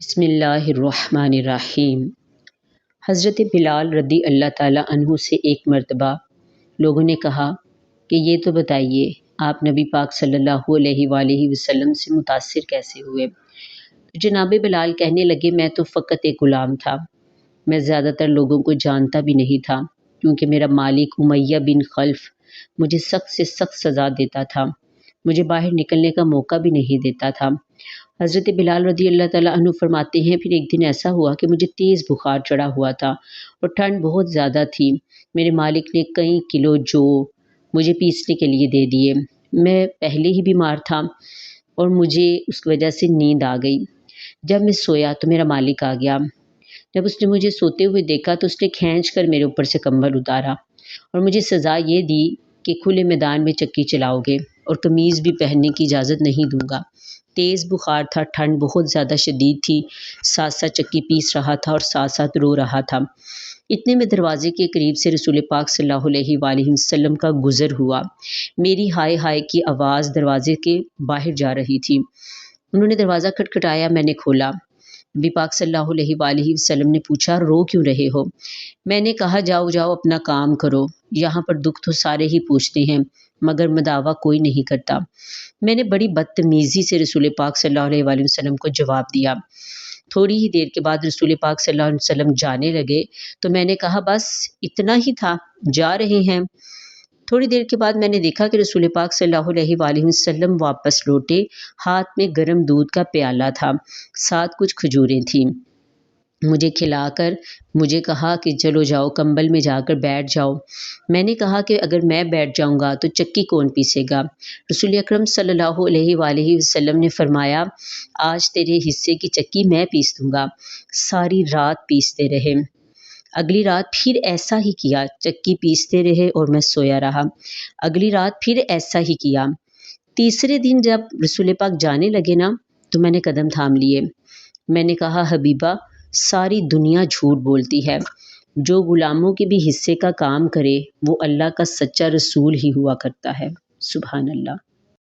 بسم اللہ الرحمن الرحیم۔ حضرت بلال رضی اللہ تعالیٰ عنہ سے ایک مرتبہ لوگوں نے کہا کہ یہ تو بتائیے آپ نبی پاک صلی اللہ علیہ وآلہ وسلم سے متاثر کیسے ہوئے؟ جناب بلال کہنے لگے میں تو فقط ایک غلام تھا، میں زیادہ تر لوگوں کو جانتا بھی نہیں تھا کیونکہ میرا مالک امیہ بن خلف مجھے سخت سے سخت سزا دیتا تھا، مجھے باہر نکلنے کا موقع بھی نہیں دیتا تھا۔ حضرت بلال رضی اللہ تعالیٰ عنہ فرماتے ہیں پھر ایک دن ایسا ہوا کہ مجھے تیز بخار چڑھا ہوا تھا اور ٹھنڈ بہت زیادہ تھی۔ میرے مالک نے کئی کلو جو مجھے پیسنے کے لیے دے دیے۔ میں پہلے ہی بیمار تھا اور مجھے اس کی وجہ سے نیند آ گئی۔ جب میں سویا تو میرا مالک آ گیا۔ جب اس نے مجھے سوتے ہوئے دیکھا تو اس نے کھینچ کر میرے اوپر سے کمبل اتارا اور مجھے سزا یہ دی کہ کھلے میدان میں چکی چلاؤ گے اور قمیض بھی پہننے کی اجازت نہیں دوں گا۔ تیز بخار تھا، ٹھنڈ بہت زیادہ شدید تھی، ساتھ ساتھ چکی پیس رہا تھا اور ساتھ ساتھ رو رہا تھا۔ اتنے میں دروازے کے قریب سے رسول پاک صلی اللہ علیہ وآلہ وسلم کا گزر ہوا۔ میری ہائے ہائے کی آواز دروازے کے باہر جا رہی تھی۔ انہوں نے دروازہ کھٹکھٹایا، میں نے کھولا۔ نبی پاک صلی اللہ علیہ وآلہ وسلم نے پوچھا رو کیوں رہے ہو؟ میں نے کہا جاؤ جاؤ اپنا کام کرو، یہاں پر دکھ تو سارے ہی پوچھتے ہیں مگر مداوع کوئی نہیں کرتا۔ میں نے بڑی بدتمیزی سے رسول پاک صلی اللہ علیہ وآلہ وسلم کو جواب دیا۔ تھوڑی ہی دیر کے بعد رسول پاک صلی اللہ علیہ وسلم جانے لگے تو میں نے کہا بس اتنا ہی تھا، جا رہے ہیں؟ تھوڑی دیر کے بعد میں نے دیکھا کہ رسول پاک صلی اللہ علیہ وآلہ وسلم واپس لوٹے، ہاتھ میں گرم دودھ کا پیالہ تھا، ساتھ کچھ کھجوریں تھیں۔ مجھے کھلا کر مجھے کہا کہ چلو جاؤ کمبل میں جا کر بیٹھ جاؤ۔ میں نے کہا کہ اگر میں بیٹھ جاؤں گا تو چکی کون پیسے گا؟ رسول اکرم صلی اللہ علیہ وآلہ وسلم نے فرمایا آج تیرے حصے کی چکی میں پیس دوں گا۔ ساری رات پیستے رہے۔ اگلی رات پھر ایسا ہی کیا، چکی پیستے رہے اور میں سویا رہا۔ اگلی رات پھر ایسا ہی کیا۔ تیسرے دن جب رسول پاک جانے لگے نا تو میں نے قدم تھام لیے۔ میں نے کہا حبیبہ ساری دنیا جھوٹ بولتی ہے، جو غلاموں کے بھی حصے کا کام کرے وہ اللہ کا سچا رسول ہی ہوا کرتا ہے۔ سبحان اللہ۔